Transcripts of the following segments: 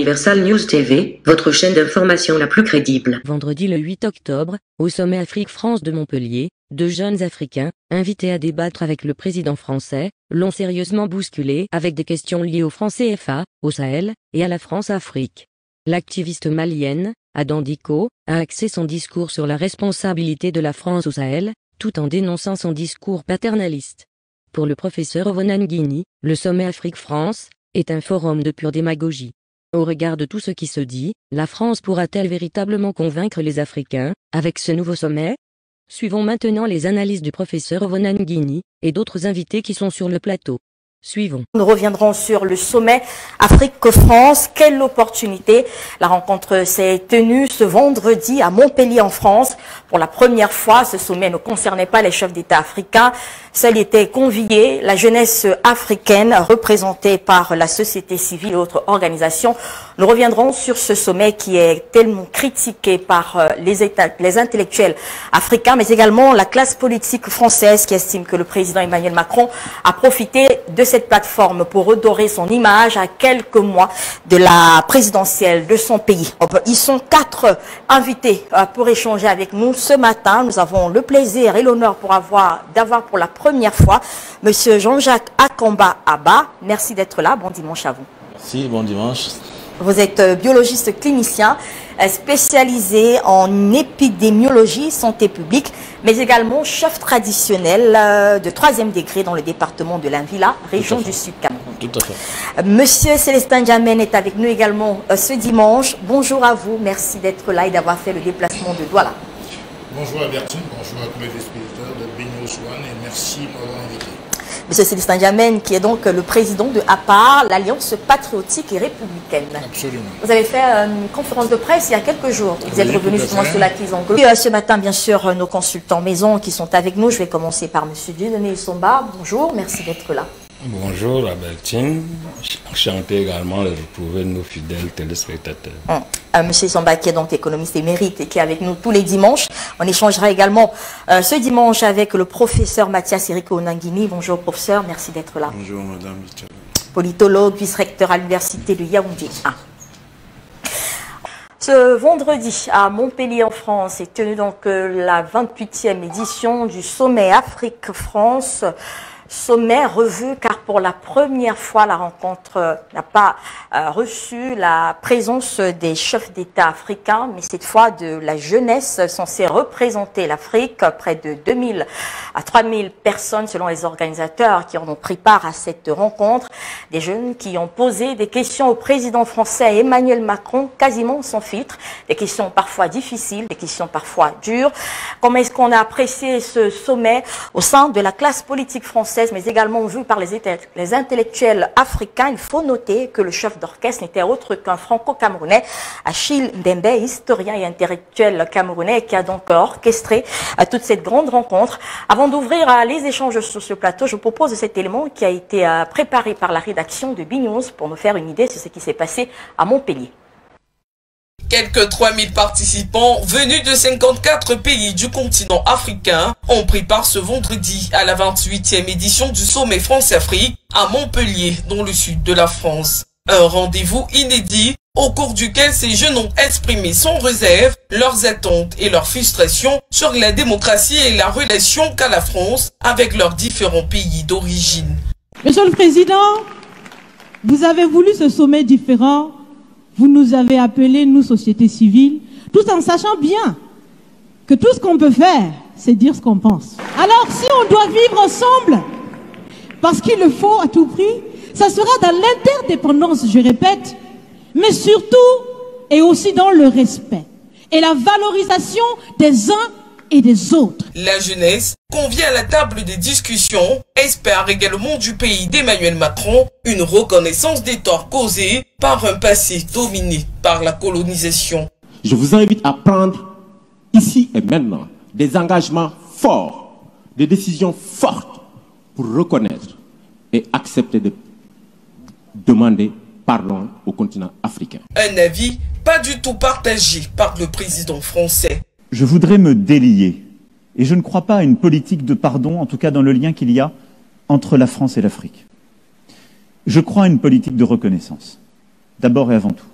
Universal News TV, votre chaîne d'information la plus crédible. Vendredi le 8 octobre, au sommet Afrique-France de Montpellier, deux jeunes Africains, invités à débattre avec le président français, l'ont sérieusement bousculé avec des questions liées au franc CFA, au Sahel, et à la France-Afrique. L'activiste malienne, Adan Dicko, a axé son discours sur la responsabilité de la France au Sahel, tout en dénonçant son discours paternaliste. Pour le professeur Ovonan Guini, le sommet Afrique-France est un forum de pure démagogie. Au regard de tout ce qui se dit, la France pourra-t-elle véritablement convaincre les Africains, avec ce nouveau sommet? Suivons maintenant les analyses du professeur Ovonan Guini, et d'autres invités qui sont sur le plateau. Suivons. Nous reviendrons sur le sommet Afrique-France. Quelle opportunité! La rencontre s'est tenue ce vendredi à Montpellier en France. Pour la première fois, ce sommet ne concernait pas les chefs d'État africains. Seule était conviée la jeunesse africaine représentée par la société civile et autres organisations. Nous reviendrons sur ce sommet qui est tellement critiqué par les intellectuels africains, mais également la classe politique française qui estime que le président Emmanuel Macron a profité de cette plateforme pour redorer son image à quelques mois de la présidentielle de son pays. Ils sont 4 invités pour échanger avec nous ce matin. Nous avons le plaisir et l'honneur d'avoir pour la première fois Monsieur Jean-Jacques Akamba Abba. Merci d'être là. Bon dimanche à vous. Merci, bon dimanche. Vous êtes biologiste clinicien spécialisé en épidémiologie, santé publique, mais également chef traditionnel de 3e degré dans le département de l'Anvila, région du Sud Cameroun. Tout à fait. Monsieur Célestin Djamène est avec nous également ce dimanche. Bonjour à vous, merci d'être là et d'avoir fait le déplacement de Douala. Bonjour à Bertine, bonjour à tous les spectateurs de BNews One et merci de m'avoir invité. Monsieur Célestin Djamène, qui est donc le président de APAR, l'Alliance patriotique et républicaine. Absolument. Vous avez fait une conférence de presse il y a quelques jours. Vous êtes revenu justement sur la crise anglo. Ce matin, bien sûr, nos consultants maison qui sont avec nous. Je vais commencer par Monsieur Dieudonné Somba. Bonjour, merci d'être là. Bonjour Albertine, enchanté également de retrouver nos fidèles téléspectateurs. Monsieur Somba qui est donc économiste émérite et qui est avec nous tous les dimanches. On échangera également ce dimanche avec le professeur Mathias Eriko Onanguini. Bonjour professeur, merci d'être là. Bonjour madame. Politologue, vice-recteur à l'université de Yaoundé 1. Ce vendredi à Montpellier en France est tenue donc la 28e édition du sommet Afrique-France. Sommet revu car pour la première fois la rencontre n'a pas reçu la présence des chefs d'État africains, mais cette fois de la jeunesse censée représenter l'Afrique. Près de 2000 à 3000 personnes selon les organisateurs qui en ont pris part à cette rencontre. Des jeunes qui ont posé des questions au président français Emmanuel Macron quasiment sans filtre. Des questions parfois difficiles, des questions parfois dures. Comment est-ce qu'on a apprécié ce sommet au sein de la classe politique française, mais également vu par les intellectuels africains? Il faut noter que le chef d'orchestre n'était autre qu'un franco-camerounais, Achille Mbembe, historien et intellectuel camerounais, qui a donc orchestré toute cette grande rencontre. Avant d'ouvrir les échanges sur ce plateau, je vous propose cet élément qui a été préparé par la rédaction de BNews pour nous faire une idée sur ce qui s'est passé à Montpellier. Quelques 3000 participants venus de 54 pays du continent africain ont pris part ce vendredi à la 28e édition du sommet France-Afrique à Montpellier, dans le sud de la France. Un rendez-vous inédit au cours duquel ces jeunes ont exprimé sans réserve leurs attentes et leurs frustrations sur la démocratie et la relation qu'a la France avec leurs différents pays d'origine. Monsieur le Président, vous avez voulu ce sommet différent. Vous nous avez appelés, nous, société civile, tout en sachant bien que tout ce qu'on peut faire, c'est dire ce qu'on pense. Alors, si on doit vivre ensemble, parce qu'il le faut à tout prix, ça sera dans l'interdépendance, je répète, mais surtout et aussi dans le respect et la valorisation des uns et des autres. La jeunesse convient à la table des discussions, espère également du pays d'Emmanuel Macron une reconnaissance des torts causés par un passé dominé par la colonisation. Je vous invite à prendre ici et maintenant des engagements forts, des décisions fortes pour reconnaître et accepter de demander pardon au continent africain. Un avis pas du tout partagé par le président français. Je voudrais me délier, et je ne crois pas à une politique de pardon, en tout cas dans le lien qu'il y a entre la France et l'Afrique. Je crois à une politique de reconnaissance, d'abord et avant tout.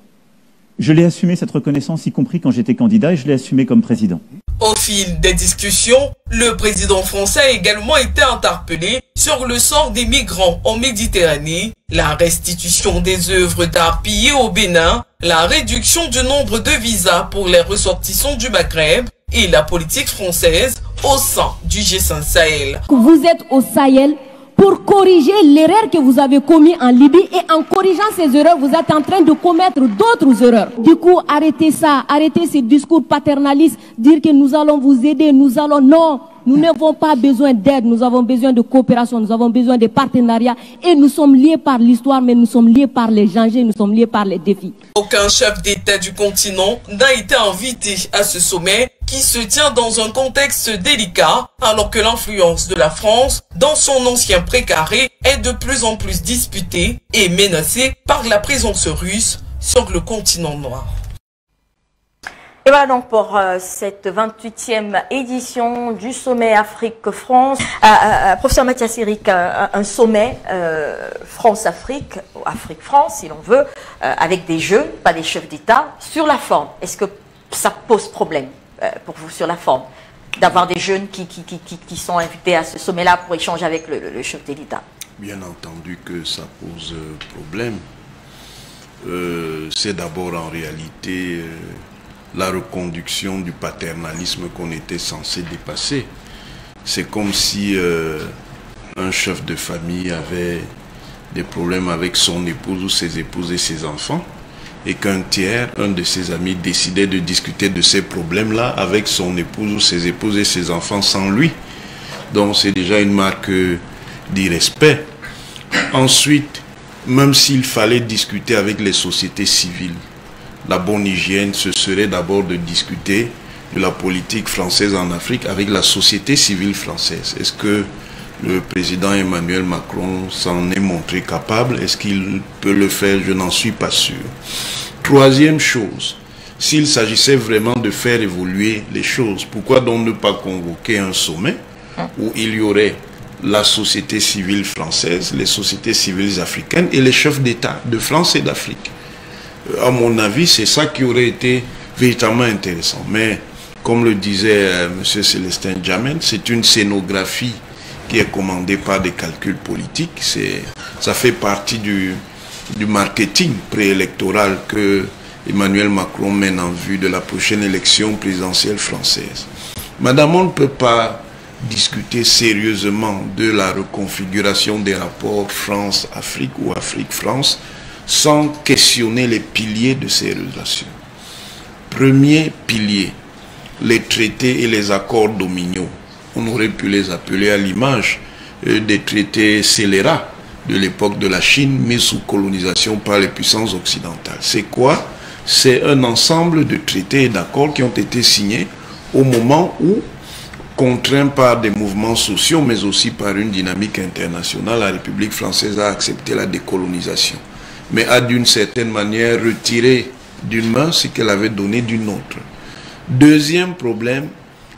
Je l'ai assumé cette reconnaissance, y compris quand j'étais candidat, et je l'ai assumé comme président. Au fil des discussions, le président français a également été interpellé sur le sort des migrants en Méditerranée, la restitution des œuvres d'art pillées au Bénin, la réduction du nombre de visas pour les ressortissants du Maghreb et la politique française au sein du G5 Sahel. Vous êtes au Sahel pour corriger l'erreur que vous avez commise en Libye, et en corrigeant ces erreurs, vous êtes en train de commettre d'autres erreurs. Du coup, arrêtez ça, arrêtez ces discours paternalistes, dire que nous allons vous aider, non, nous n'avons pas besoin d'aide, nous avons besoin de coopération, nous avons besoin de partenariat, et nous sommes liés par l'histoire, mais nous sommes liés par les dangers, nous sommes liés par les défis. Aucun chef d'État du continent n'a été invité à ce sommet qui se tient dans un contexte délicat, alors que l'influence de la France dans son ancien précaré est de plus en plus disputée et menacée par la présence russe sur le continent noir. Et voilà donc pour cette 28e édition du sommet Afrique-France. Professeur Mathias Eric, un sommet France-Afrique, ou Afrique-France si l'on veut, avec des jeunes, pas des chefs d'État, sur la forme. Est-ce que ça pose problème pour vous sur la forme d'avoir des jeunes qui sont invités à ce sommet-là pour échanger avec le chef de l'État? Bien entendu que ça pose problème. C'est d'abord en réalité la reconduction du paternalisme qu'on était censé dépasser. C'est comme si un chef de famille avait des problèmes avec son épouse ou ses épouses et ses enfants, et qu'un tiers, un de ses amis, décidait de discuter de ces problèmes-là avec son épouse ou ses épouses et ses enfants sans lui. Donc c'est déjà une marque d'irrespect. Ensuite, même s'il fallait discuter avec les sociétés civiles, la bonne hygiène, ce serait d'abord de discuter de la politique française en Afrique avec la société civile française. Est-ce que le président Emmanuel Macron s'en est montré capable? Est-ce qu'il peut le faire? Je n'en suis pas sûr. Troisième chose, s'il s'agissait vraiment de faire évoluer les choses, pourquoi donc ne pas convoquer un sommet où il y aurait la société civile française, les sociétés civiles africaines et les chefs d'État de France et d'Afrique? À mon avis, c'est ça qui aurait été véritablement intéressant. Mais, comme le disait M. Célestin Djamel, c'est une scénographie qui est commandée par des calculs politiques. Ça fait partie du marketing préélectoral que Emmanuel Macron mène en vue de la prochaine élection présidentielle française. Madame, on ne peut pas discuter sérieusement de la reconfiguration des rapports France-Afrique ou Afrique-France sans questionner les piliers de ces relations. Premier pilier, les traités et les accords dominiaux. On aurait pu les appeler à l'image des traités scélérats de l'époque de la Chine, mis sous colonisation par les puissances occidentales. C'est quoi? C'est un ensemble de traités et d'accords qui ont été signés au moment où, contraint par des mouvements sociaux, mais aussi par une dynamique internationale, la République française a accepté la décolonisation, mais a d'une certaine manière retiré d'une main ce qu'elle avait donné d'une autre. Deuxième problème,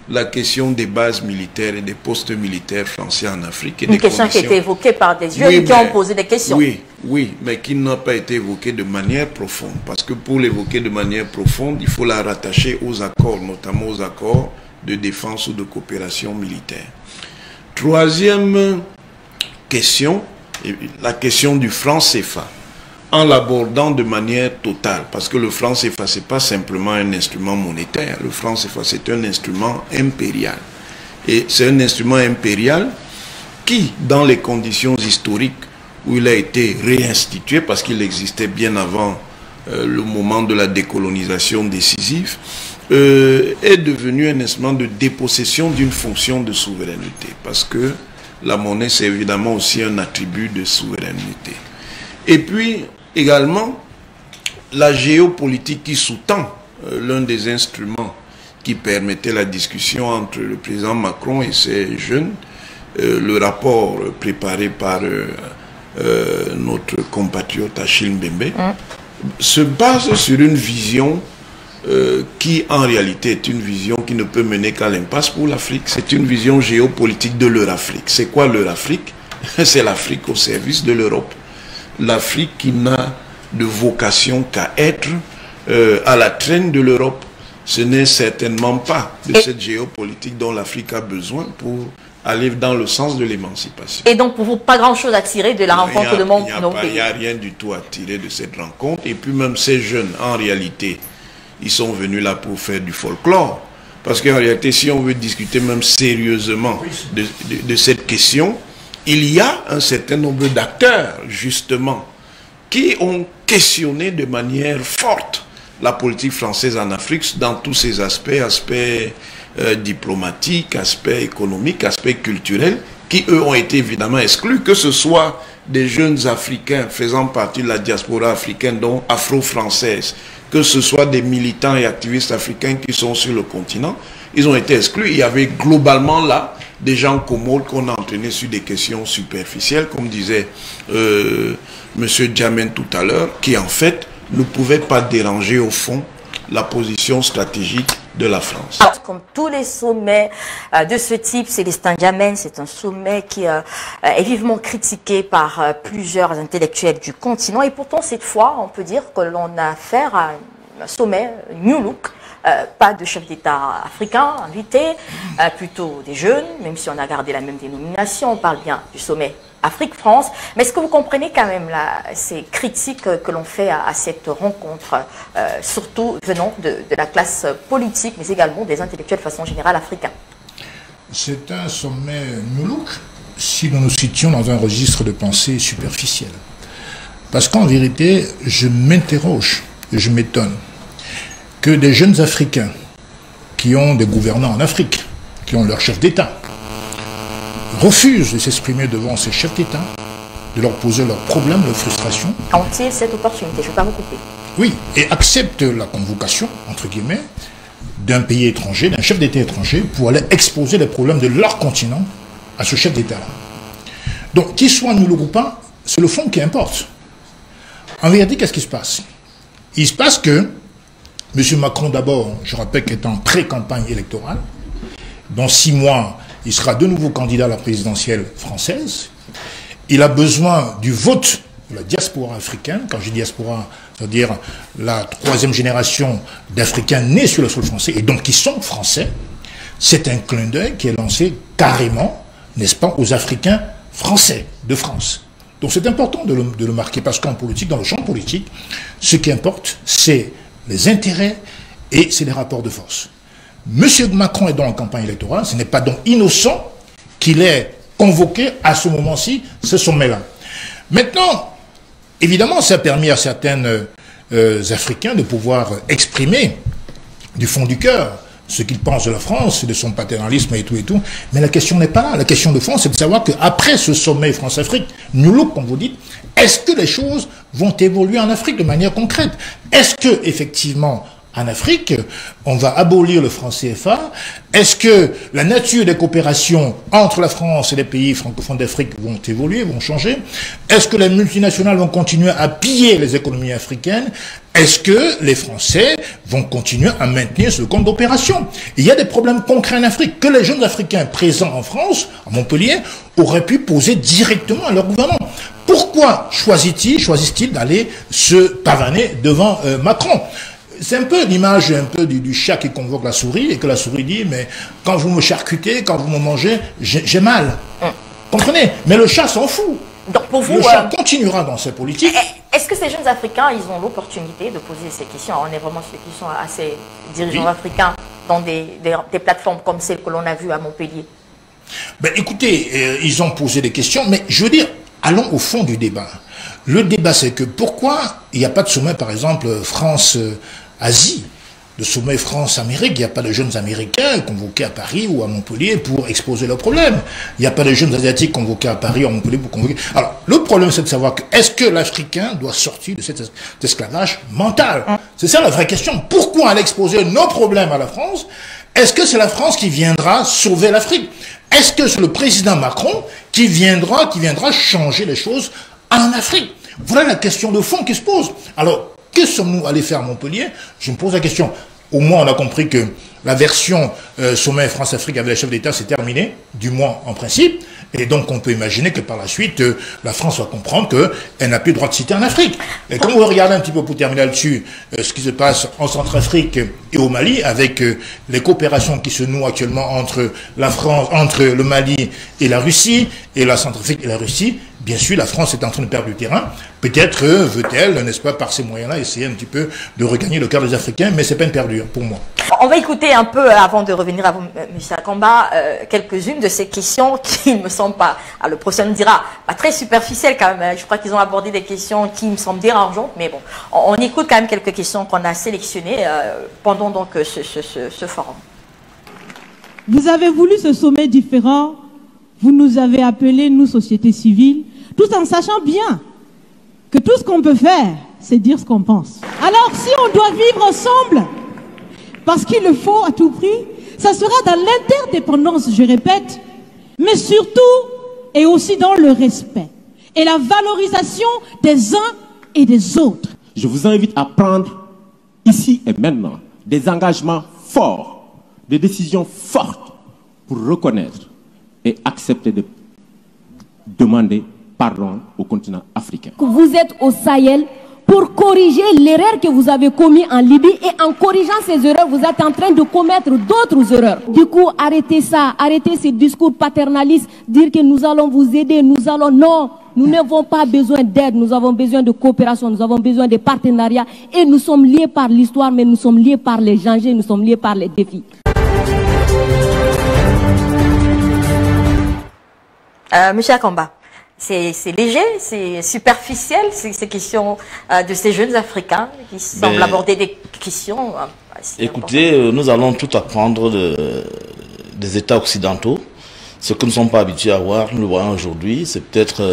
la question des bases militaires et des postes militaires français en Afrique. Une question qui a été évoquée par des jeunes qui ont posé des questions. Oui, mais qui n'a pas été évoquée de manière profonde. Parce que pour l'évoquer de manière profonde, il faut la rattacher aux accords, notamment aux accords de défense ou de coopération militaire. Troisième question, la question du franc CFA. En l'abordant de manière totale, parce que le franc CFA, ce n'est pas simplement un instrument monétaire. Le franc CFA, c'est un instrument impérial. Et c'est un instrument impérial qui, dans les conditions historiques où il a été réinstitué, parce qu'il existait bien avant le moment de la décolonisation décisive, est devenu un instrument de dépossession d'une fonction de souveraineté. Parce que la monnaie, c'est évidemment aussi un attribut de souveraineté. Et puis, également, la géopolitique qui sous-tend l'un des instruments qui permettait la discussion entre le président Macron et ses jeunes, le rapport préparé par notre compatriote Achille Mbembe, se base sur une vision qui en réalité est une vision qui ne peut mener qu'à l'impasse pour l'Afrique. C'est une vision géopolitique de l'Eurafrique. C'est quoi l'Eurafrique? C'est l'Afrique au service de l'Europe. L'Afrique qui n'a de vocation qu'à être à la traîne de l'Europe. Ce n'est certainement pas de cette géopolitique dont l'Afrique a besoin pour aller dans le sens de l'émancipation. Et donc, pour vous, pas grand-chose à tirer de la rencontre de mon pays. Il n'y a rien du tout à tirer de cette rencontre. Et puis même ces jeunes, en réalité, ils sont venus là pour faire du folklore. Parce qu'en réalité, si on veut discuter même sérieusement de cette question, il y a un certain nombre d'acteurs, justement, qui ont questionné de manière forte la politique française en Afrique dans tous ses aspects, diplomatiques, aspects économiques, aspects culturels, qui eux ont été évidemment exclus, que ce soit des jeunes Africains faisant partie de la diaspora africaine, dont afro-française, que ce soit des militants et activistes africains qui sont sur le continent, ils ont été exclus. Il y avait globalement là des gens commodes qu'on a entraînés sur des questions superficielles, comme disait M. Djamène tout à l'heure, qui en fait ne pouvaient pas déranger au fond la position stratégique de la France. Alors, comme tous les sommets de ce type, Célestin Djamène, c'est un sommet qui est vivement critiqué par plusieurs intellectuels du continent. Et pourtant, cette fois, on peut dire que l'on a affaire à un sommet New Look. Pas de chef d'État africain invité, plutôt des jeunes, même si on a gardé la même dénomination, on parle bien du sommet Afrique-France. Mais est-ce que vous comprenez quand même ces critiques que l'on fait à cette rencontre, surtout venant de la classe politique, mais également des intellectuels de façon générale africains? C'est un sommet New Look si nous nous situons dans un registre de pensée superficiel. Parce qu'en vérité, je m'interroge, je m'étonne que des jeunes Africains qui ont des gouvernants en Afrique, qui ont leur chef d'État, refusent de s'exprimer devant ces chefs d'État, de leur poser leurs problèmes, leurs frustrations. Ont-ils cette opportunité? Je ne vais pas vous couper. Oui, et acceptent la convocation, entre guillemets, d'un pays étranger, d'un chef d'État étranger, pour aller exposer les problèmes de leur continent à ce chef d'État-là. Donc, qu'il soit New Look ou pas, c'est le fond qui importe. En vérité, qu'est-ce qui se passe? Il se passe que M. Macron, d'abord, je rappelle qu'il est en pré-campagne électorale. Dans 6 mois, il sera de nouveau candidat à la présidentielle française. Il a besoin du vote de la diaspora africaine. Quand je dis diaspora, c'est-à-dire la 3e génération d'Africains nés sur le sol français et donc qui sont français. C'est un clin d'œil qui est lancé carrément, n'est-ce pas, aux Africains français de France. Donc c'est important de le marquer parce qu'en politique, dans le champ politique, ce qui importe, c'est les intérêts et c'est les rapports de force. Monsieur Macron est donc en campagne électorale, ce n'est pas donc innocent qu'il ait convoqué à ce moment-ci ce sommet-là. Maintenant, évidemment, ça a permis à certains Africains de pouvoir exprimer du fond du cœur ce qu'ils pensent de la France, de son paternalisme et tout, mais la question n'est pas là. La question de fond, c'est de savoir qu'après ce sommet France-Afrique, New Look, comme vous dites, est-ce que les choses vont évoluer en Afrique de manière concrète? Est-ce que, effectivement, en Afrique, on va abolir le franc CFA? Est-ce que la nature des coopérations entre la France et les pays francophones d'Afrique vont évoluer, vont changer? Est-ce que les multinationales vont continuer à piller les économies africaines? Est-ce que les Français vont continuer à maintenir ce compte d'opération? Il y a des problèmes concrets en Afrique que les jeunes Africains présents en France, à Montpellier, auraient pu poser directement à leur gouvernement. Pourquoi choisissent-ils d'aller se pavaner devant Macron? C'est un peu l'image du chat qui convoque la souris et que la souris dit « mais quand vous me charcutez, quand vous me mangez, j'ai mal ». Comprenez? Mais le chat s'en fout. Donc pour vous, le chat continuera dans sa politique. Est-ce que ces jeunes Africains, ils ont l'opportunité de poser ces questions? On est vraiment sur les questions à ces dirigeants africains dans des plateformes comme celle que l'on a vue à Montpellier. Ben, écoutez, ils ont posé des questions, mais je veux dire, allons au fond du débat. Le débat, c'est que pourquoi il n'y a pas de sommet, par exemple, France-Asie, de sommet France-Amérique? Il n'y a pas de jeunes Américains convoqués à Paris ou à Montpellier pour exposer leurs problèmes. Il n'y a pas de jeunes Asiatiques convoqués à Paris ou à Montpellier pour convoquer... Alors, le problème, c'est de savoir que est-ce que l'Africain doit sortir de cet esclavage mental? C'est ça la vraie question. Pourquoi aller exposer nos problèmes à la France? Est-ce que c'est la France qui viendra sauver l'Afrique? Est-ce que c'est le président Macron qui viendra changer les choses en Afrique? Voilà la question de fond qui se pose. Alors, que sommes-nous allés faire à Montpellier? Je me pose la question. Au moins, on a compris que la version sommet France-Afrique avec les chefs d'État, c'est terminé, du moins en principe. Et donc on peut imaginer que par la suite, la France va comprendre qu'elle n'a plus le droit de citer en Afrique. Et quand vous regardez un petit peu pour terminer là-dessus, ce qui se passe en Centrafrique et au Mali, avec les coopérations qui se nouent actuellement entre la France, entre le Mali et la Russie, et la Centrafrique et la Russie, bien sûr la France est en train de perdre du terrain. Peut-être veut-elle, n'est-ce pas, par ces moyens-là, essayer un petit peu de regagner le cœur des Africains, mais c'est peine perdue pour moi. On va écouter un peu, avant de revenir à vous, M. Akamba, quelques-unes de ces questions qui ne me semblent pas, le professeur nous dira, pas très superficielles quand même. Je crois qu'ils ont abordé des questions qui me semblent dérangeantes, mais bon, on écoute quand même quelques questions qu'on a sélectionnées pendant donc ce forum. Vous avez voulu ce sommet différent, vous nous avez appelés, nous, société civile, tout en sachant bien que tout ce qu'on peut faire, c'est dire ce qu'on pense. Alors, si on doit vivre ensemble, parce qu'il le faut à tout prix, ça sera dans l'interdépendance, je répète, mais surtout et aussi dans le respect et la valorisation des uns et des autres. Je vous invite à prendre ici et maintenant des engagements forts, des décisions fortes pour reconnaître et accepter de demander pardon au continent africain. Vous êtes au Sahel pour corriger l'erreur que vous avez commise en Libye, et en corrigeant ces erreurs, vous êtes en train de commettre d'autres erreurs. Du coup, arrêtez ça, arrêtez ces discours paternalistes, dire que nous allons vous aider, nous allons... Non, nous n'avons pas besoin d'aide, nous avons besoin de coopération, nous avons besoin de partenariat, et nous sommes liés par l'histoire, mais nous sommes liés par les dangers, nous sommes liés par les défis. Monsieur Akamba, c'est léger, c'est superficiel, ces questions de ces jeunes Africains qui semblent aborder des questions. Écoutez, nous allons tout apprendre des États occidentaux. Ce que nous ne sommes pas habitués à voir, nous le voyons aujourd'hui, c'est peut-être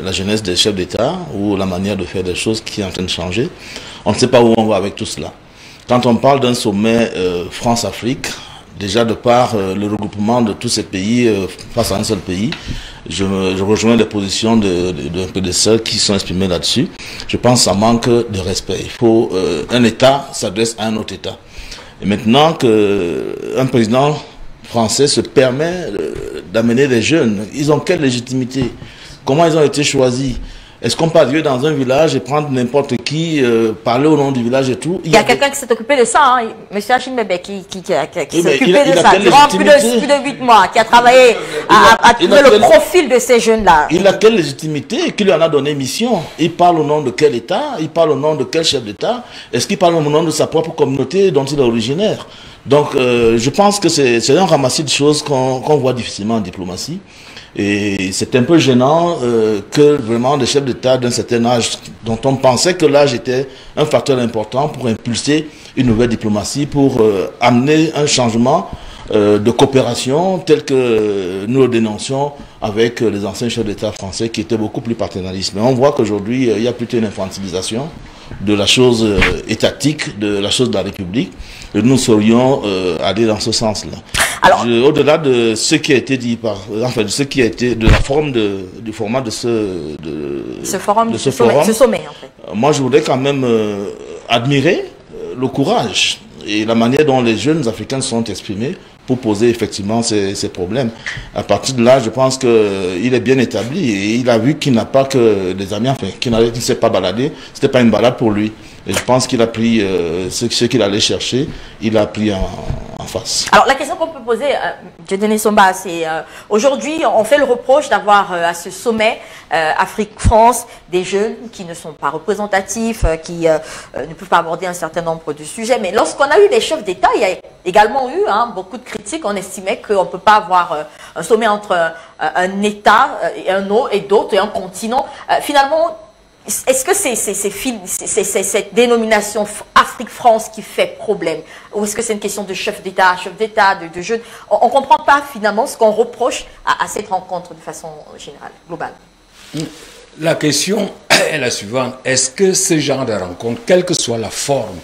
la jeunesse des chefs d'État ou la manière de faire des choses qui est en train de changer. On ne sait pas où on va avec tout cela. Quand on parle d'un sommet France-Afrique, déjà de par le regroupement de tous ces pays face à un seul pays, je rejoins les positions de ceux qui sont exprimées là-dessus. Je pense que ça manque de respect. Il faut un État s'adresse à un autre État. Et maintenant qu'un président français se permet d'amener des jeunes, ils ont quelle légitimité? Comment ils ont été choisis? Est-ce qu'on peut arriver dans un village et prendre n'importe qui, parler au nom du village et tout? Il y a quelqu'un qui s'est occupé de ça, hein, M. Hachim Bébé, qui s'est occupé de ça durant plus de 8 mois, qui a travaillé à trouver le profil de ces jeunes-là. Il a quelle légitimité? Qui lui en a donné mission? Il parle au nom de quel État? Il parle au nom de quel chef d'État? Est-ce qu'il parle au nom de sa propre communauté dont il est originaire? Donc, je pense que c'est un ramassis de choses qu'on voit difficilement en diplomatie. Et c'est un peu gênant que vraiment des chefs d'État d'un certain âge, dont on pensait que l'âge était un facteur important pour impulser une nouvelle diplomatie, pour amener un changement de coopération tel que nous le dénoncions avec les anciens chefs d'État français qui étaient beaucoup plus paternalistes. Mais on voit qu'aujourd'hui, il y a plutôt une infantilisation de la chose étatique, de la chose de la République. Et nous saurions aller dans ce sens-là. Au-delà de ce qui a été dit de ce qui a été de la forme du format de ce sommet, en fait. Moi, je voudrais quand même admirer le courage et la manière dont les jeunes Africains se sont exprimés pour poser effectivement ces problèmes. À partir de là, je pense qu'il est bien établi et il a vu qu'il n'a pas que des amis, enfin, qu'il ne s'est pas baladé, c'était pas une balade pour lui. Et je pense qu'il a pris ce qu'il allait chercher, il a pris en face. Alors la question qu'on peut poser, Dieudonné Somba, c'est aujourd'hui on fait le reproche d'avoir à ce sommet Afrique-France des jeunes qui ne sont pas représentatifs, qui ne peuvent pas aborder un certain nombre de sujets. Mais lorsqu'on a eu des chefs d'État, il y a également eu beaucoup de critiques. On estimait qu'on ne peut pas avoir un sommet entre un État et d'autres et un continent. Finalement, est-ce que c'est cette dénomination Afrique-France qui fait problème? Ou est-ce que c'est une question de chef d'État, de jeunes? On ne comprend pas finalement ce qu'on reproche à cette rencontre de façon générale, globale. La question est la suivante. Est-ce que ce genre de rencontres, quelle que soit la forme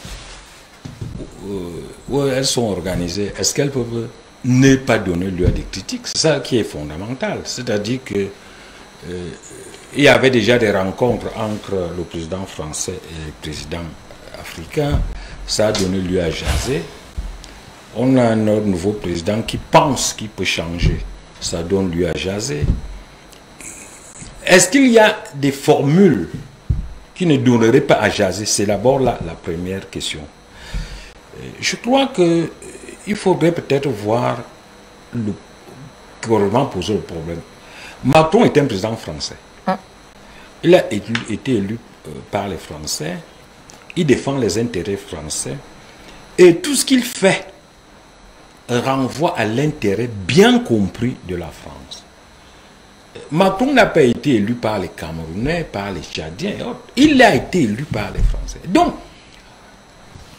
où elles sont organisées, est-ce qu'elles peuvent ne pas donner lieu à des critiques? C'est ça qui est fondamental. C'est-à-dire que il y avait déjà des rencontres entre le président français et le président africain. Ça a donné lieu à jaser. On a un nouveau président qui pense qu'il peut changer. Ça donne lieu à jaser. est-ce qu'il y a des formules qui ne donneraient pas à jaser? C'est d'abord la première question. Je crois qu'il faudrait peut-être voir comment poser le problème. Macron est un président français. Il a été élu par les Français. Il défend les intérêts français. Et tout ce qu'il fait renvoie à l'intérêt bien compris de la France. Macron n'a pas été élu par les Camerounais, par les Tchadiens et autres. Il a été élu par les Français. Donc,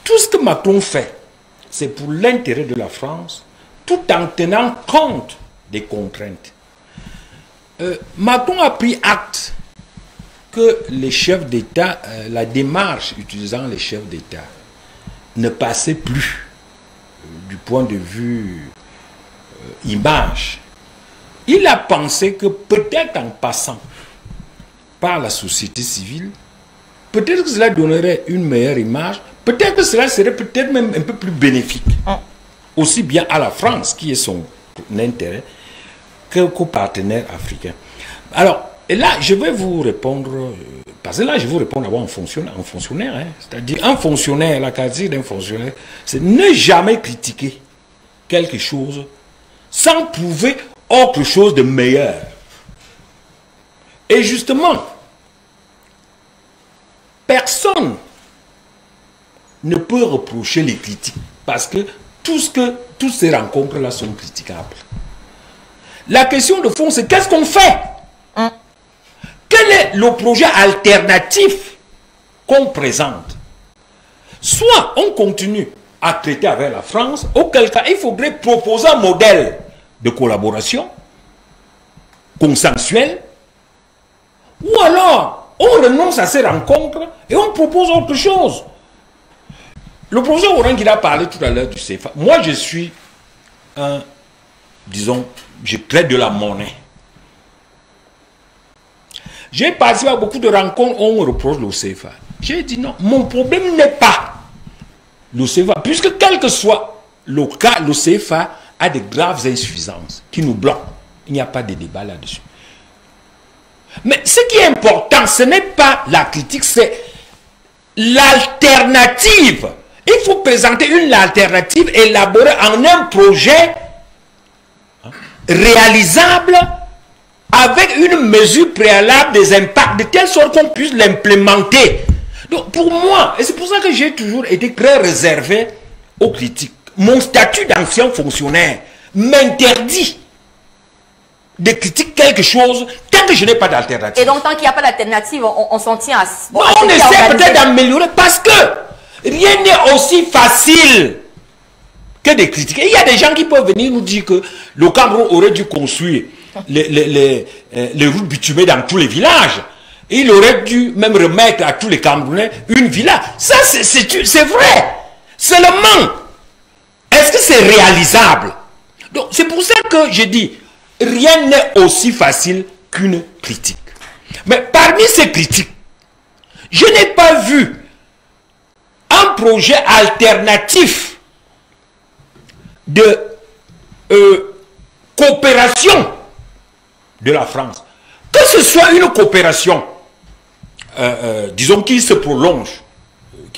tout ce que Macron fait, c'est pour l'intérêt de la France, tout en tenant compte des contraintes. Macron a pris acte que les chefs d'État, la démarche utilisant les chefs d'État, ne passait plus du point de vue image. Il a pensé que peut-être en passant par la société civile, peut-être que cela donnerait une meilleure image, peut-être que cela serait peut-être même un peu plus bénéfique, aussi bien à la France, qui est son intérêt, qu'aux partenaires africains. Alors, et là, je vais vous répondre, parce que là, je vais vous répondre d'abord en fonctionnaire. Hein, c'est-à-dire, un fonctionnaire, la qualité d'un fonctionnaire, c'est ne jamais critiquer quelque chose sans prouver autre chose de meilleur. Et justement, personne ne peut reprocher les critiques, parce que toutes ces rencontres-là sont critiquables. La question de fond, c'est qu'est-ce qu'on fait? Quel est le projet alternatif qu'on présente? Soit on continue à traiter avec la France, auquel cas il faudrait proposer un modèle de collaboration consensuelle, ou alors on renonce à ces rencontres et on propose autre chose. Le professeur Oran qui a parlé tout à l'heure du CFA, moi je suis un, disons, je traite de la monnaie. J'ai participé à beaucoup de rencontres où on me reproche le CFA. J'ai dit non, mon problème n'est pas le CFA, puisque quel que soit le cas, le CFA a de graves insuffisances qui nous bloquent. Il n'y a pas de débat là-dessus. Mais ce qui est important, ce n'est pas la critique, c'est l'alternative. Il faut présenter une alternative élaborée en un projet réalisable avec une mesure préalable des impacts, de telle sorte qu'on puisse l'implémenter. Donc pour moi, et c'est pour ça que j'ai toujours été très réservé aux critiques, mon statut d'ancien fonctionnaire m'interdit de critiquer quelque chose tant que je n'ai pas d'alternative. Et donc tant qu'il n'y a pas d'alternative, on s'en tient à... Bon, on essaie peut-être d'améliorer parce que rien n'est aussi facile que de critiquer. Il y a des gens qui peuvent venir nous dire que le Cameroun aurait dû construire les routes bitumées dans tous les villages. Il aurait dû même remettre à tous les Camerounais une villa. Ça, c'est vrai. Seulement, est-ce que c'est réalisable? Donc, c'est pour ça que je dis, rien n'est aussi facile qu'une critique. Mais parmi ces critiques, je n'ai pas vu un projet alternatif de coopération de la France. Que ce soit une coopération, disons, qui se prolonge,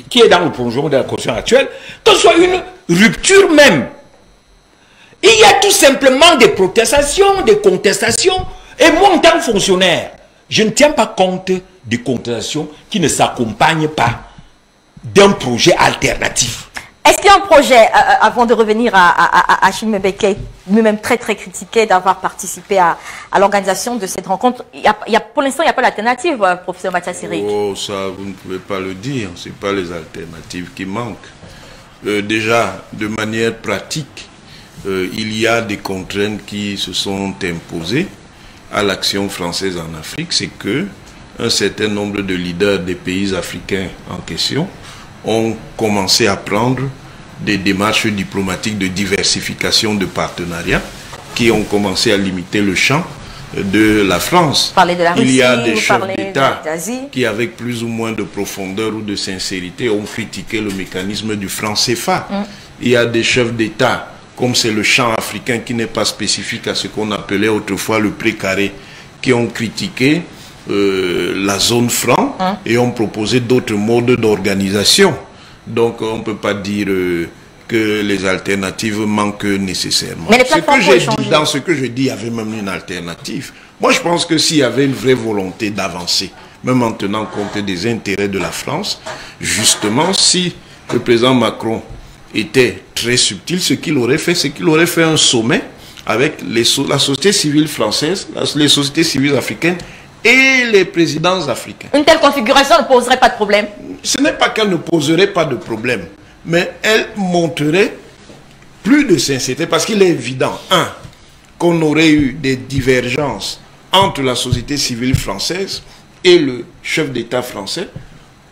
qui est dans le prolongement de la constitution actuelle, que ce soit une rupture même. Il y a tout simplement des protestations, des contestations, et moi en tant que fonctionnaire, je ne tiens pas compte des contestations qui ne s'accompagnent pas d'un projet alternatif. Est-ce qu'il y a un projet, avant de revenir à Achille Mbeke, lui-même très critiqué d'avoir participé à l'organisation de cette rencontre, pour l'instant, il n'y a pas d'alternative, professeur Mathias Eric? Oh, ça, vous ne pouvez pas le dire. Ce n'est pas les alternatives qui manquent. Déjà, de manière pratique, il y a des contraintes qui se sont imposées à l'action française en Afrique. C'est que un certain nombre de leaders des pays africains en question ont commencé à prendre des démarches diplomatiques de diversification de partenariats qui ont commencé à limiter le champ de la France. Il y a des chefs d'État qui, avec plus ou moins de profondeur ou de sincérité, ont critiqué le mécanisme du franc CFA. Il y a des chefs d'État, comme c'est le champ africain qui n'est pas spécifique à ce qu'on appelait autrefois le précaré, qui ont critiqué la zone franc et ont proposé d'autres modes d'organisation. Donc on ne peut pas dire que les alternatives manquent nécessairement. Mais les plateformes dans ce que je dis, il y avait même une alternative. Moi, je pense que s'il y avait une vraie volonté d'avancer, même en tenant compte des intérêts de la France, justement, si le président Macron était très subtil, ce qu'il aurait fait, c'est qu'il aurait fait un sommet avec la société civile française, les sociétés civiles africaines et les présidents africains. Une telle configuration ne poserait pas de problème? Ce n'est pas qu'elle ne poserait pas de problème, mais elle montrerait plus de sincérité, parce qu'il est évident, qu'on aurait eu des divergences entre la société civile française et le chef d'État français,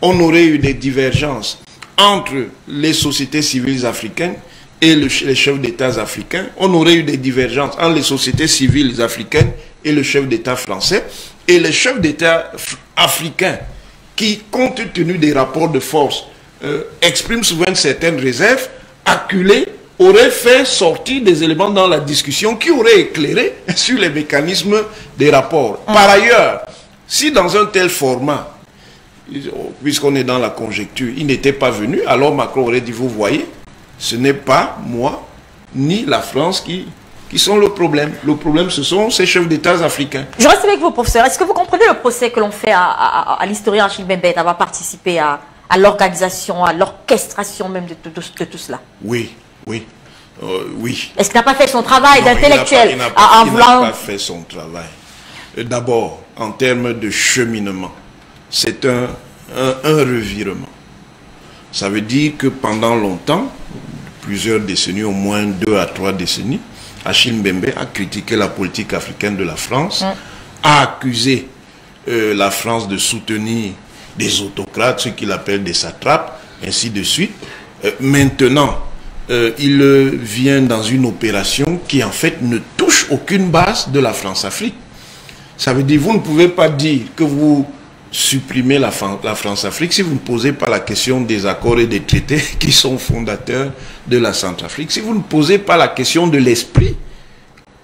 on aurait eu des divergences entre les sociétés civiles africaines et les chefs d'État africains, on aurait eu des divergences entre les sociétés civiles africaines et le chef d'État français, et les chefs d'État africains qui, compte tenu des rapports de force, expriment souvent une certaine réserve, acculés, auraient fait sortir des éléments dans la discussion qui auraient éclairé sur les mécanismes des rapports. Par ailleurs, si dans un tel format, puisqu'on est dans la conjecture, il n'était pas venu, alors Macron aurait dit, vous voyez, ce n'est pas moi, ni la France qui sont le problème. Le problème, ce sont ces chefs d'État africains. Je reste avec vous, professeur. Est-ce que vous comprenez le procès que l'on fait à l'historien Achille Mbembe d'avoir participé à l'organisation, à l'orchestration même de tout cela? Oui, oui. Oui. Est-ce qu'il n'a pas fait son travail d'intellectuel? Il n'a pas fait son travail. D'abord, en termes de cheminement, c'est un revirement. Ça veut dire que pendant longtemps, plusieurs décennies, au moins 2 à 3 décennies, Achille Mbembe a critiqué la politique africaine de la France, a accusé la France de soutenir des autocrates, ce qu'il appelle des satrapes, ainsi de suite. Maintenant, il vient dans une opération qui en fait ne touche aucune base de la France-Afrique. Ça veut dire, vous ne pouvez pas dire que vous supprimez la France-Afrique si vous ne posez pas la question des accords et des traités qui sont fondateurs de la Centrafrique, si vous ne posez pas la question de l'esprit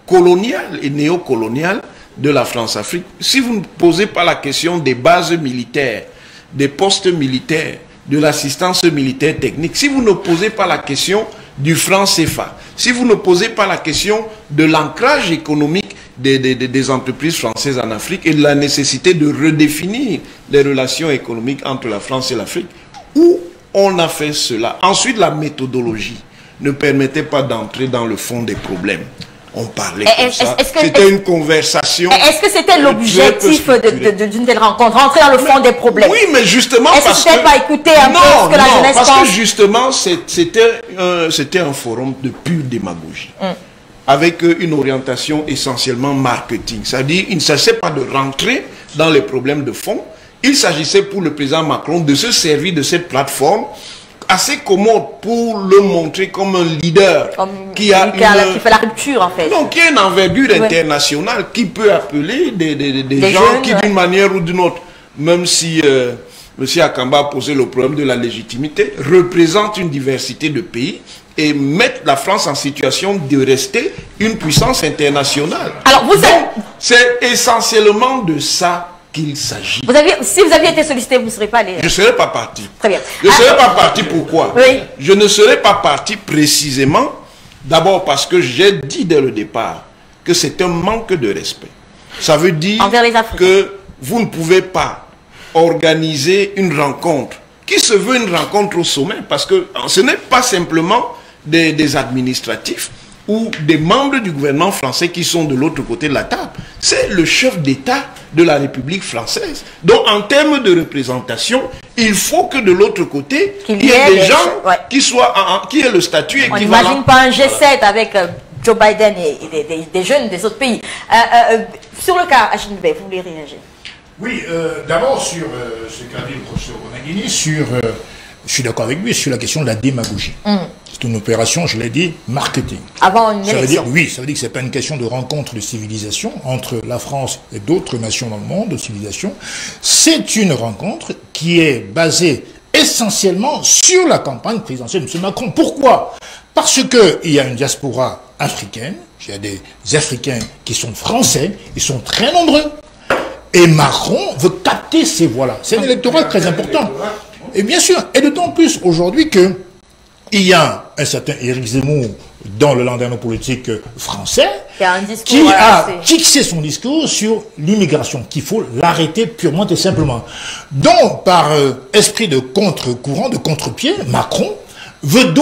colonial et néocolonial de la France-Afrique, si vous ne posez pas la question des bases militaires, des postes militaires, de l'assistance militaire technique, si vous ne posez pas la question du franc CFA, si vous ne posez pas la question de l'ancrage économique des entreprises françaises en Afrique et de la nécessité de redéfinir les relations économiques entre la France et l'Afrique, où on a fait cela. Ensuite, la méthodologie ne permettait pas d'entrer dans le fond des problèmes. On parlait comme ça. C'était une conversation. Est-ce que c'était l'objectif d'une telle rencontre? Rentrer dans le fond des problèmes? Oui, mais justement parce que... Est-ce que c'était pas écouter un peu ce que la jeunesse pense? Parce que justement, c'était un forum de pure démagogie. Avec une orientation essentiellement marketing. C'est-à-dire, il ne s'agissait pas de rentrer dans les problèmes de fond. Il s'agissait pour le président Macron de se servir de cette plateforme assez commode pour le montrer comme un leader qui fait la rupture en fait. Donc qui a une envergure internationale, qui peut appeler des gens jeunes, qui d'une manière ou d'une autre, même si M. Akamba a posé le problème de la légitimité, représente une diversité de pays et mettre la France en situation de rester une puissance internationale. Alors c'est essentiellement de ça qu'il s'agit. Si vous aviez été sollicité, vous ne serez pas allé. Je ne serais pas parti. Très bien. Je ne serais pas parti pourquoi? Oui. Je ne serais pas parti précisément, d'abord parce que j'ai dit dès le départ que c'est un manque de respect. Ça veut dire que vous ne pouvez pas organiser une rencontre qui se veut une rencontre au sommet, parce que ce n'est pas simplement des administratifs ou des membres du gouvernement français qui sont de l'autre côté de la table. C'est le chef d'État de la République française. Donc, en termes de représentation, il faut que de l'autre côté, il y ait des gens qui aient le statut équivalent. On n'imagine pas un G7 avec Joe Biden et des jeunes des autres pays. Sur le cas Achille Mbembe, vous voulez réagir? Oui, d'abord sur ce qu'a dit le professeur Bonaguini, je suis d'accord avec lui sur la question de la démagogie. C'est une opération, je l'ai dit, marketing. Avant une élection. Oui, ça veut dire que ce n'est pas une question de rencontre de civilisation entre la France et d'autres nations dans le monde, de civilisation. C'est une rencontre qui est basée essentiellement sur la campagne présidentielle de M. Macron. Pourquoi? Parce qu'il y a une diaspora africaine, il y a des Africains qui sont français, ils sont très nombreux. Et Macron veut capter ces voix-là. C'est un électorat très important. Et bien sûr, et d'autant plus aujourd'hui que il y a un certain Éric Zemmour dans le landerneau politique français qui a fixé son discours sur l'immigration, qu'il faut l'arrêter purement et simplement. Donc, par esprit de contre-courant, de contre-pied, Macron veut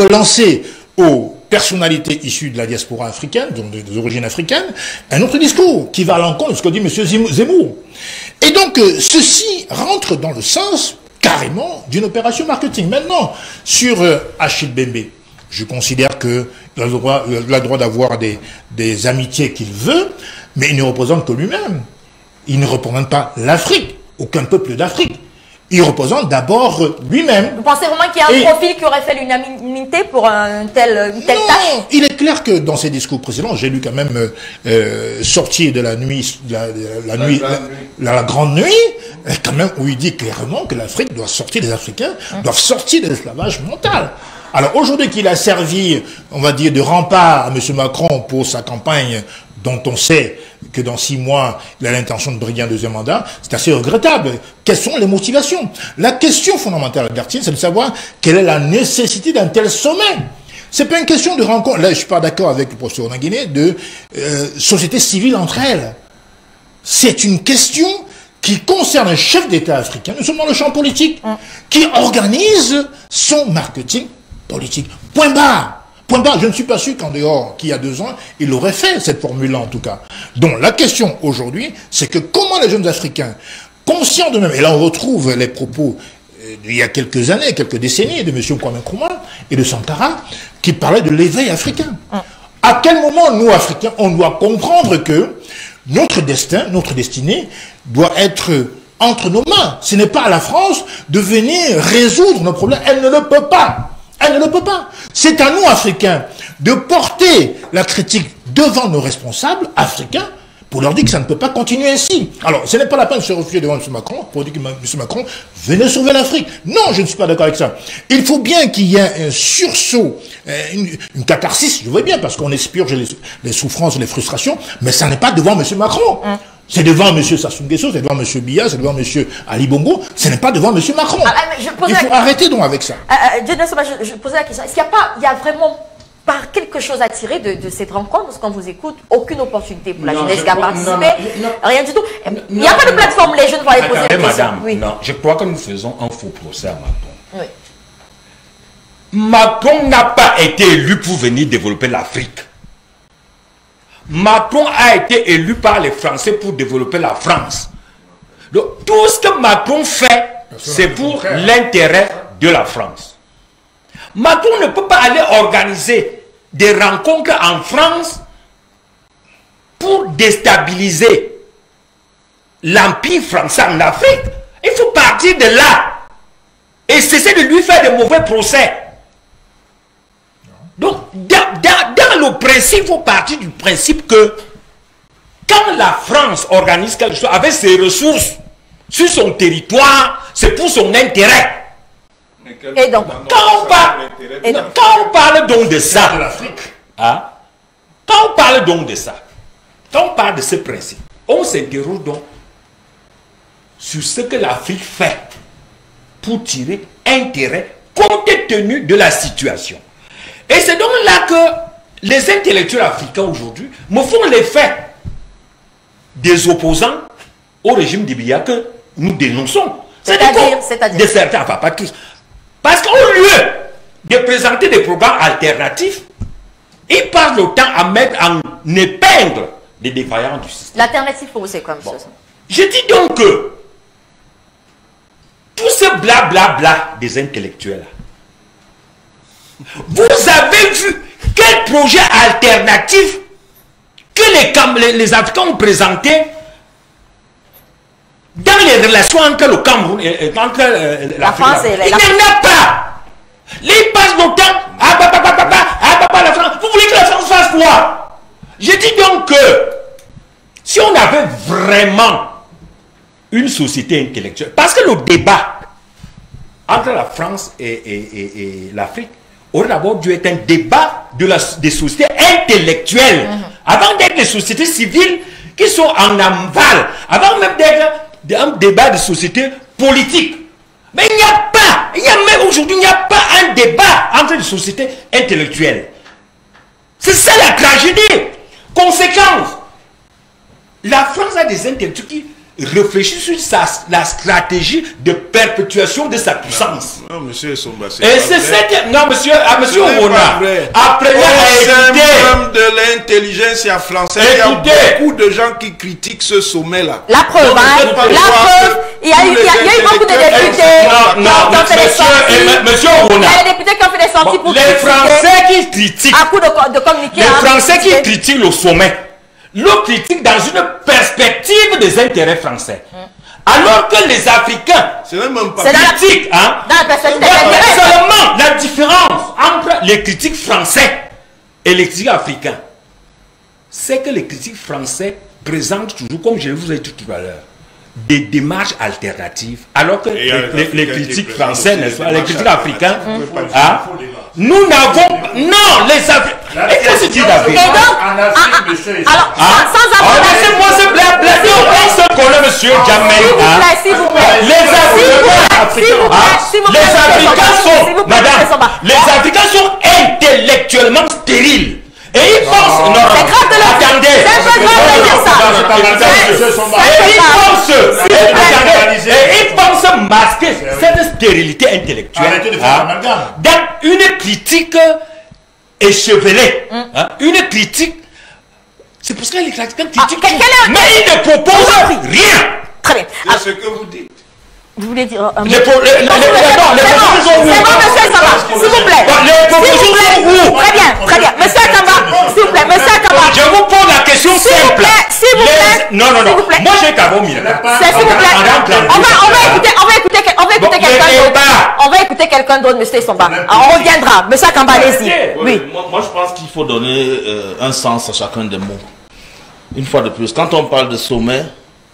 lancer aux personnalités issues de la diaspora africaine, donc des origines africaines, un autre discours qui va à l'encontre de ce que dit M. Zemmour. Et donc, ceci rentre dans le sens carrément d'une opération marketing. Maintenant, sur Achille Bembe, je considère qu'il a le droit d'avoir des amitiés qu'il veut, mais il ne représente que lui-même. Il ne représente pas l'Afrique, aucun peuple d'Afrique. Il représente d'abord lui-même. Vous pensez vraiment qu'il y a un profil qui aurait fait l'unanimité pour une telle tâche? Il est clair que dans ses discours précédents, j'ai lu quand même sortir de la nuit, la grande nuit, quand même où il dit clairement que l'Afrique doit sortir, les Africains doivent sortir de l'esclavage mental. Alors aujourd'hui qu'il a servi, on va dire, de rempart à M. Macron pour sa campagne, dont on sait que dans 6 mois, il a l'intention de briguer un deuxième mandat, c'est assez regrettable. Quelles sont les motivations? La question fondamentale, Bertine, c'est de savoir quelle est la nécessité d'un tel sommet. C'est pas une question de rencontre, là je suis pas d'accord avec le professeur Nanguiné, de société civile entre elles. C'est une question qui concerne un chef d'État africain, nous sommes dans le champ politique, qui organise son marketing politique. Point barre. Point barre, je ne suis pas sûr qu'en dehors, qu'il y a 2 ans, il aurait fait cette formule-là en tout cas. Donc la question aujourd'hui, c'est que comment les jeunes Africains, conscients d'eux-mêmes, et là on retrouve les propos il y a quelques années, quelques décennies, de M. Kwame Nkrumah et de Sankara, qui parlaient de l'éveil africain. À quel moment, nous, Africains, on doit comprendre que notre destin, notre destinée, doit être entre nos mains. Ce n'est pas à la France de venir résoudre nos problèmes. Elle ne le peut pas. Elle ne le peut pas. C'est à nous, Africains, de porter la critique devant nos responsables africains pour leur dire que ça ne peut pas continuer ainsi. Alors, ce n'est pas la peine de se refuser devant M. Macron pour dire que M. Macron venait sauver l'Afrique. Non, je ne suis pas d'accord avec ça. Il faut bien qu'il y ait un sursaut, une catharsis, je vois bien, parce qu'on expurge les souffrances, les frustrations, mais ça n'est pas devant M. Macron. C'est devant M. Sassou Nguesso, c'est devant M. Biya, c'est devant M. Ali Bongo, ce n'est pas devant M. Macron. Il faut arrêter donc avec ça. Je posais la question, est-ce qu'il y a vraiment par quelque chose à tirer de cette rencontre? Parce qu'on vous écoute, aucune opportunité pour la jeunesse qui a participé, rien du tout. Il n'y a pas de plateforme, les jeunes vont aller poser des questions. Madame, non, je crois que nous faisons un faux procès à Macron. Macron n'a pas été élu pour venir développer l'Afrique. Macron a été élu par les Français pour développer la France. Donc, tout ce que Macron fait, c'est pour l'intérêt de la France. Macron ne peut pas aller organiser des rencontres en France pour déstabiliser l'empire français en Afrique. Il faut partir de là et cesser de lui faire de mauvais procès. Donc, dans le principe, il faut partir du principe que quand la France organise quelque chose avec ses ressources sur son territoire, c'est pour son intérêt. Et donc, quand on parle donc de ça, quand on parle donc de ça, quand on parle de ce principe, on s'interroge donc sur ce que l'Afrique fait pour tirer intérêt compte tenu de la situation. Et c'est donc là que les intellectuels africains aujourd'hui me font l'effet des opposants au régime de Biya que nous dénonçons. C'est-à-dire de certains, enfin pas tous. Parce qu'au lieu de présenter des programmes alternatifs, ils passent le temps à mettre en épingle les défaillances du système. L'alternative pour vous, c'est quoi, monsieur? Je dis donc que tout ce blablabla des intellectuels, vous avez vu quel projet alternatif que les Africains ont présenté dans les relations entre le Cameroun et la France et la France. Il n'y en a pas. Les passent le temps. La France. Vous voulez que la France fasse quoi? Je dis donc que si on avait vraiment une société intellectuelle, parce que le débat entre la France et l'Afrique aurait d'abord dû être un débat des sociétés intellectuelles, avant d'être des sociétés civiles qui sont en aval, avant même d'être un débat de société politique. Mais il n'y a pas, même aujourd'hui, il n'y a pas un débat entre les sociétés intellectuelles. C'est ça la tragédie. Conséquence, la France a des intellectuels qui réfléchissent sur la stratégie de perpétuation de sa puissance. Non, monsieur Somba, et c'est cette... Non, monsieur Ouna, apprenez à écouter. Même de l'intelligence française, il y a beaucoup de gens qui critiquent ce sommet-là. La preuve, il y a eu beaucoup de députés qui ont fait des sorties. Monsieur Ouna, il y a des députés qui ont fait des sorties pour les Français qui critiquent. À coup de communiquer. Les Français qui critiquent le sommet le critique dans une perspective des intérêts français. Alors que les Africains critiquent, dans la perspective des intérêts. Seulement la différence entre les critiques français et les critiques africains, c'est que les critiques français présentent toujours, comme je vous ai dit tout à l'heure, des démarches alternatives, alors que les critiques français, les critiques africains, nous n'avons... Non, les Africains... Et qu'est-ce que tu dis d'Afrique? Alors, sans avoir... Laissez-moi ce blabla, on se connaît, monsieur Jamel. S'il vous plaît, les Africains sont... Madame, les Africains sont intellectuellement stériles. Et ils pensent... Non, c'est grave de le... Attendez. C'est un peu grave de dire ça. Et ils pensent masquer cette stérilité intellectuelle dans une critique échevelée. Une critique... C'est pour ça que les critiques critiquent. Mais ils ne proposent rien. Très bien. C'est ce que vous dites. Vous voulez dire les propositions sont où? C'est bon, monsieur Akamba, s'il vous plaît. Les propositions sont où? Très bien, très bien. Monsieur Akamba, s'il vous plaît, monsieur Akamba. Je vous pose la question simple. S'il vous plaît. Non. Moi, j'ai qu'à vous, s'il vous plaît. On va écouter quelqu'un d'autre. On va écouter quelqu'un d'autre, monsieur Somba. On reviendra. Monsieur Akamba, allez-y. Oui. Moi, je pense qu'il faut donner un sens à chacun des mots. Une fois de plus, quand on parle de sommet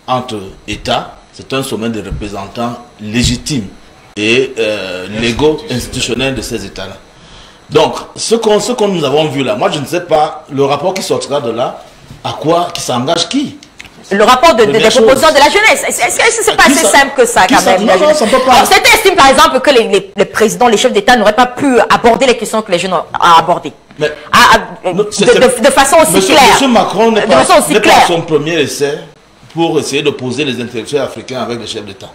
entre États, c'est un sommet de représentants légitimes et légaux institutionnels de ces États-là. Donc, ce que nous avons vu là, moi je ne sais pas, le rapport qui sortira de là, à quoi, qui s'engage qui? Le rapport des propositions de la jeunesse. Est-ce que c'est pas assez simple que ça quand même? Certains estiment par exemple que les présidents, les chefs d'État n'auraient pas pu aborder les questions que les jeunes ont abordées. De façon aussi claire. Monsieur Macron n'est pas son premier essai pour essayer de poser les intellectuels africains avec les chefs d'État.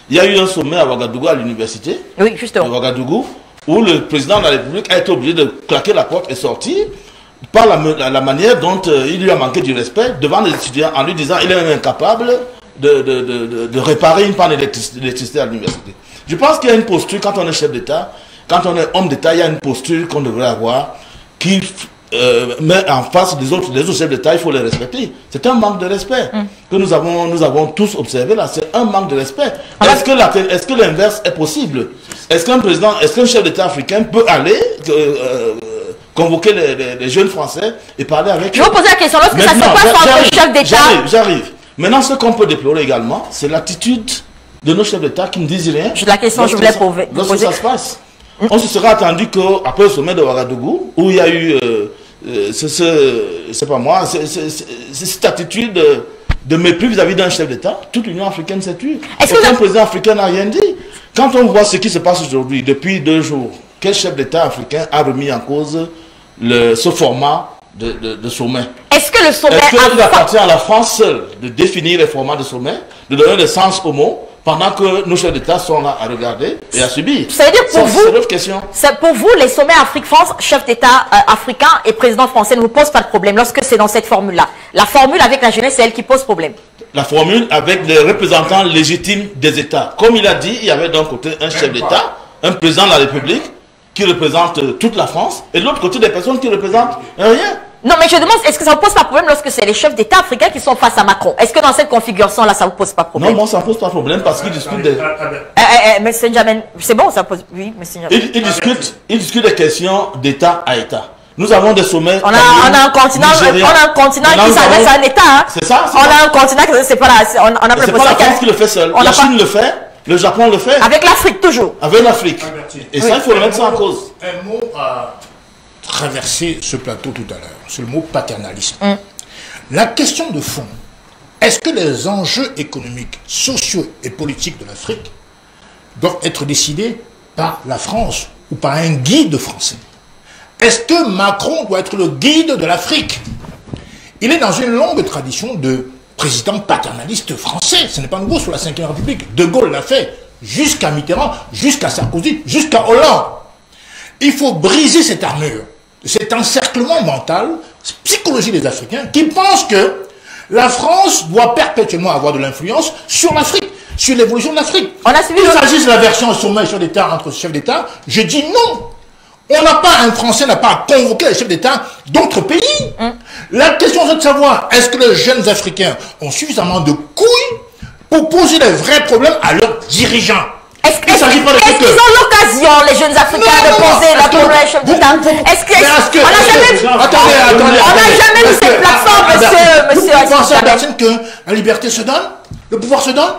Il y a eu un sommet à Ouagadougou, à l'université, de Ouagadougou, où le président de la République a été obligé de claquer la porte et sortir par la manière dont il lui a manqué du respect devant les étudiants en lui disant qu'il est même incapable de réparer une panne d'électricité à l'université. Je pense qu'il y a une posture, quand on est chef d'État, quand on est homme d'État, il y a une posture qu'on devrait avoir qui met en face des autres chefs d'État, il faut les respecter. C'est un manque de respect que nous avons tous observé là. C'est un manque de respect. Est-ce que l'inverse est possible? Est-ce qu'un chef d'État africain peut aller convoquer les jeunes Français et parler avec eux? Je vous pose la question, lorsque ça se passe entre les chefs d'État... J'arrive. Maintenant, ce qu'on peut déplorer également, c'est l'attitude de nos chefs d'État qui ne disent rien. La question, je voulais poser. Lorsque ça se passe. On se serait attendu qu'après le sommet de Ouagadougou, où il y a eu, c'est pas moi, cette attitude de mépris vis-à-vis d'un chef d'État, toute l'Union africaine s'est tue. Aucun président africain n'a rien dit. Quand on voit ce qui se passe aujourd'hui, depuis 2 jours, quel chef d'État africain a remis en cause ce format de sommet? Est-ce que le sommet... Est-ce qu'il appartient à la France seule de définir les formats de sommet, de donner le sens aux mots, pendant que nos chefs d'État sont là à regarder et à subir? Ça veut dire pour vous, c'est l'autre question. Pour vous, les sommets Afrique-France, chef d'État africain et président français ne vous posent pas de problème lorsque c'est dans cette formule-là. La formule avec la jeunesse, c'est elle qui pose problème. La formule avec les représentants légitimes des États. Comme il a dit, il y avait d'un côté un chef d'État, un président de la République, qui représente toute la France, et de l'autre côté des personnes qui représentent rien. Non, mais je demande, est-ce que ça ne vous pose pas problème lorsque c'est les chefs d'État africains qui sont face à Macron? Est-ce que dans cette configuration-là, ça ne vous pose pas problème? Non, moi, ça ne me pose pas problème parce qu'ils discutent des... Mais c'est bon, ça pose... Oui, mais ils discutent des questions d'État à État. Nous avons des sommets... On a un continent qui s'adresse à un État. Hein. C'est ça? On a un continent qui... C'est pas la... On a c'est pas la France qui le fait seul. La Chine le fait, le Japon le fait. Avec l'Afrique, toujours. Avec l'Afrique. Et ça, il faut le mettre ça en cause. Un mot à traverser ce plateau tout à l'heure, c'est le mot paternalisme. La question de fond est-ce que les enjeux économiques, sociaux et politiques de l'Afrique doivent être décidés par la France ou par un guide français? Est-ce que Macron doit être le guide de l'Afrique? Il est dans une longue tradition de président paternaliste français. Ce n'est pas nouveau sous la Ve République. De Gaulle l'a fait jusqu'à Mitterrand, jusqu'à Sarkozy, jusqu'à Hollande. Il faut briser cette armure, cet encerclement mental, psychologie des Africains qui pensent que la France doit perpétuellement avoir de l'influence sur l'Afrique, sur l'évolution de l'Afrique. Il s'agit de la version sommet chef d'État entre chefs d'État. Je dis non. Un Français n'a pas à convoquer les chefs d'État d'autres pays. La question est de savoir, est-ce que les jeunes Africains ont suffisamment de couilles pour poser les vrais problèmes à leurs dirigeants? Est-ce qu'ils ont l'occasion, les jeunes Africains, de poser la problème aux chefs d'État? On n'a jamais vu cette plateforme, monsieur. Vous pensez à personne que la liberté se donne? Le pouvoir se donne?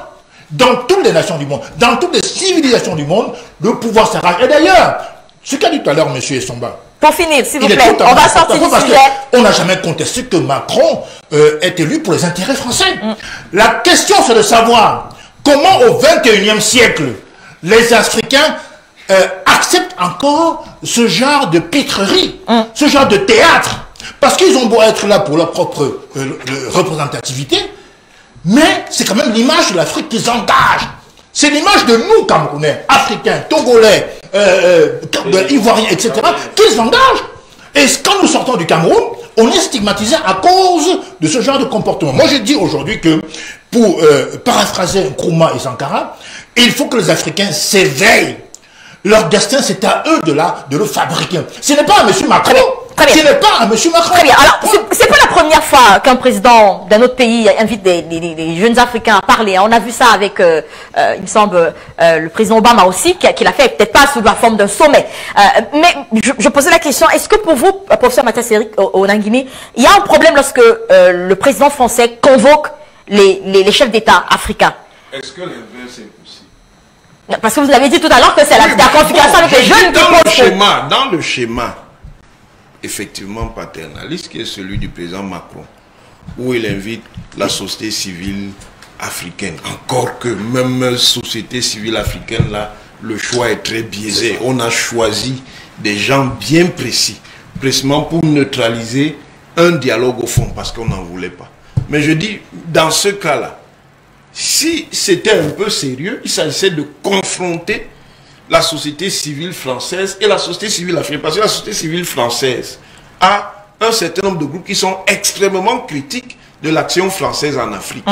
Dans toutes les nations du monde, dans toutes les civilisations du monde, le pouvoir s'arrache. Et d'ailleurs, ce qu'a dit tout à l'heure M. Essomba. Pour finir, s'il vous plaît, on va sortir du sujet. On n'a jamais contesté que Macron est élu pour les intérêts français. La question, c'est de savoir comment au XXIe siècle, les Africains acceptent encore ce genre de pitrerie, ce genre de théâtre. Parce qu'ils ont beau être là pour leur propre représentativité, mais c'est quand même l'image de l'Afrique qu'ils engagent. C'est l'image de nous, Camerounais, Africains, Togolais, Ivoiriens, etc., qu'ils engagent. Et quand nous sortons du Cameroun, on est stigmatisé à cause de ce genre de comportement. Moi, je dis aujourd'hui que, pour paraphraser Nkrumah et Sankara, il faut que les Africains s'éveillent. Leur destin, c'est à eux de le fabriquer. Ce n'est pas à M. Macron. Ce n'est pas à M. Macron. Très bien. Alors, c'est pas la première fois qu'un président d'un autre pays invite des jeunes Africains à parler. On a vu ça avec, il me semble, le président Obama aussi, qui l'a fait, peut-être pas sous la forme d'un sommet. Mais je posais la question, est-ce que pour vous, professeur Mathias Eric Onanguimi, il y a un problème lorsque le président français convoque les chefs d'État africains? Est-ce que l'inverse est possible? Parce que vous avez dit tout à l'heure que c'est la configuration avec les jeunes qui posent. Dans le schéma, effectivement paternaliste, qui est celui du président Macron, où il invite la société civile africaine. Encore que même société civile africaine, là, le choix est très biaisé. On a choisi des gens bien précis, précisément pour neutraliser un dialogue au fond, parce qu'on n'en voulait pas. Mais je dis, dans ce cas-là, si c'était un peu sérieux, il s'agissait de confronter la société civile française et la société civile africaine. Parce que la société civile française a un certain nombre de groupes qui sont extrêmement critiques de l'action française en Afrique.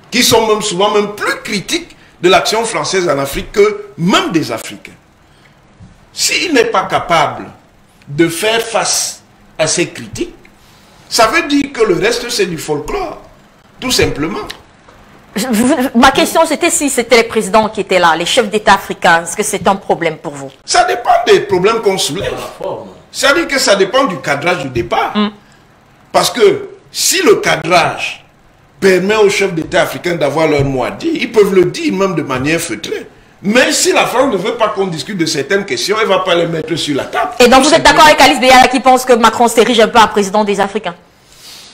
Qui sont même souvent même plus critiques de l'action française en Afrique que même des Africains. S'il n'est pas capable de faire face à ces critiques, ça veut dire que le reste c'est du folklore. Tout simplement. Ma question, c'était si c'était les présidents qui étaient là, les chefs d'État africains. Est-ce que c'est un problème pour vous? Ça dépend des problèmes qu'on soulève. C'est-à-dire que ça dépend du cadrage du départ. Parce que si le cadrage permet aux chefs d'État africains d'avoir leur mot à dire, ils peuvent le dire même de manière feutrée. Mais si la France ne veut pas qu'on discute de certaines questions, elle ne va pas les mettre sur la table. Et donc vous êtes d'accord avec Alice Beyala qui pense que Macron s'érige un peu en président des Africains?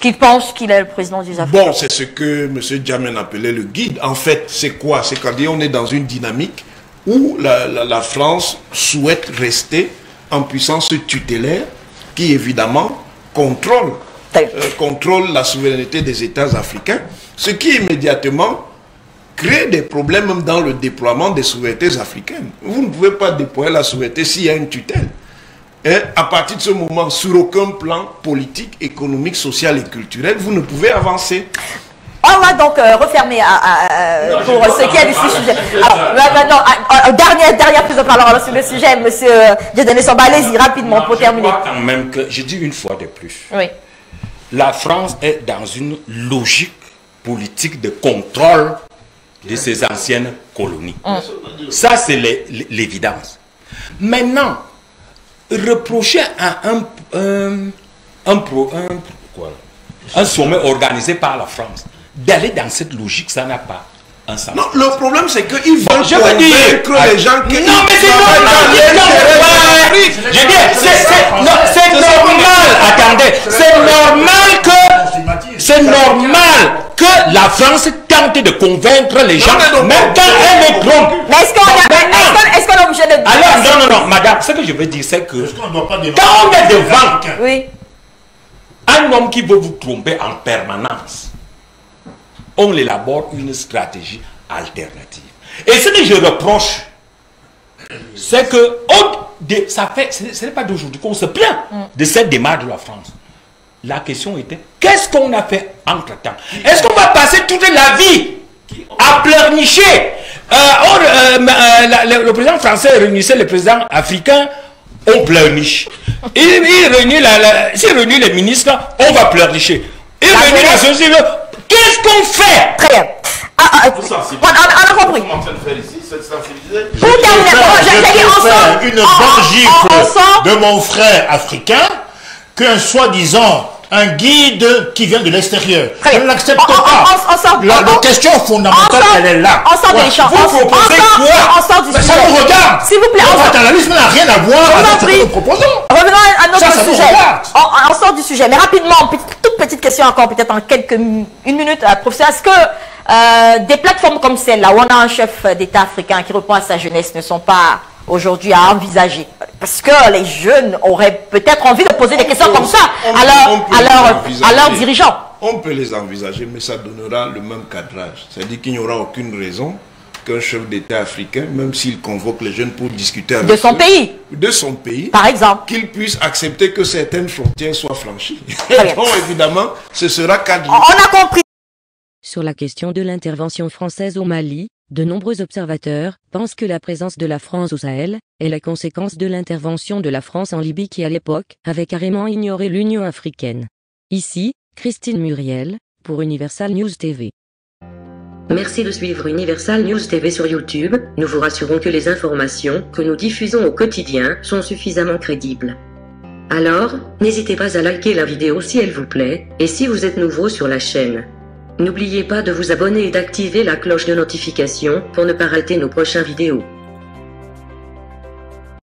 Qui pense qu'il est le président des Africains? Bon, c'est ce que M. Djamen appelait le guide. En fait, c'est quoi? C'est quand on est dans une dynamique où la France souhaite rester en puissance tutélaire qui, évidemment, contrôle la souveraineté des États africains, ce qui immédiatement crée des problèmes même dans le déploiement des souverainetés africaines. Vous ne pouvez pas déployer la souveraineté s'il y a une tutelle. Et à partir de ce moment, sur aucun plan politique, économique, social et culturel, vous ne pouvez avancer. On va donc refermer pour ce qui est du sujet. Alors, maintenant, dernière prise de parole sur le sujet, monsieur Dieudonné Samba, allez-y rapidement pour terminer. Je crois quand même que, je dis une fois de plus, oui. La France est dans une logique politique de contrôle de ses anciennes colonies. Ça, c'est l'évidence. Maintenant, reprocher à un sommet organisé par la France d'aller dans cette logique, ça n'a pas un sens. Non, le problème c'est qu'ils veulent convaincre les gens qui... Non, mais c'est normal. Je dis, c'est normal. Attendez, c'est normal que C'est normal que la France tente de convaincre les gens, même quand elle est trompe. Mais est-ce qu'on est obligé de... Alors, non, madame, ce que je veux dire, c'est que quand on est devant un homme qui veut vous tromper en permanence, on élabore une stratégie alternative. Et ce que je reproche, c'est que ce n'est pas d'aujourd'hui qu'on se plaint de cette démarche de la France. La question était, qu'est-ce qu'on a fait entre-temps? Est-ce qu'on va passer toute la vie à pleurnicher? Le président français réunissait les présidents africains, on pleurniche. Il réunit les ministres, on va pleurnicher. Il réunit la société, qu'est-ce qu'on fait? Très bien. On a compris. Pour terminer, une bonne gifle de mon frère africain qu'un soi-disant un guide qui vient de l'extérieur. Je ne l'accepte pas. La question fondamentale, elle est là. On sort des champs. Vous proposez quoi? On sort du sujet. Ça nous regarde. S'il vous plaît. Le paternalisme n'a rien à voir avec ce que nous proposons. Revenons à notre sujet. On sort du sujet. Mais rapidement, toute petite question encore, peut-être en une minute, professeur. Est-ce que des plateformes comme celle-là, où on a un chef d'État africain qui reprend à sa jeunesse, ne sont pas aujourd'hui à envisager? Parce que les jeunes auraient peut-être envie de poser des questions comme ça à leurs dirigeants. On peut les envisager, mais ça donnera le même cadrage. C'est-à-dire qu'il n'y aura aucune raison qu'un chef d'État africain, même s'il convoque les jeunes pour discuter avec de son pays, par exemple, qu'il puisse accepter que certaines frontières soient franchies. Donc évidemment, ce sera cadré. On a compris. Sur la question de l'intervention française au Mali, de nombreux observateurs pensent que la présence de la France au Sahel est la conséquence de l'intervention de la France en Libye qui à l'époque avait carrément ignoré l'Union africaine. Ici, Christine Muriel, pour Universal News TV. Merci de suivre Universal News TV sur YouTube. Nous vous rassurons que les informations que nous diffusons au quotidien sont suffisamment crédibles. Alors, n'hésitez pas à liker la vidéo si elle vous plaît, et si vous êtes nouveau sur la chaîne. N'oubliez pas de vous abonner et d'activer la cloche de notification pour ne pas rater nos prochaines vidéos.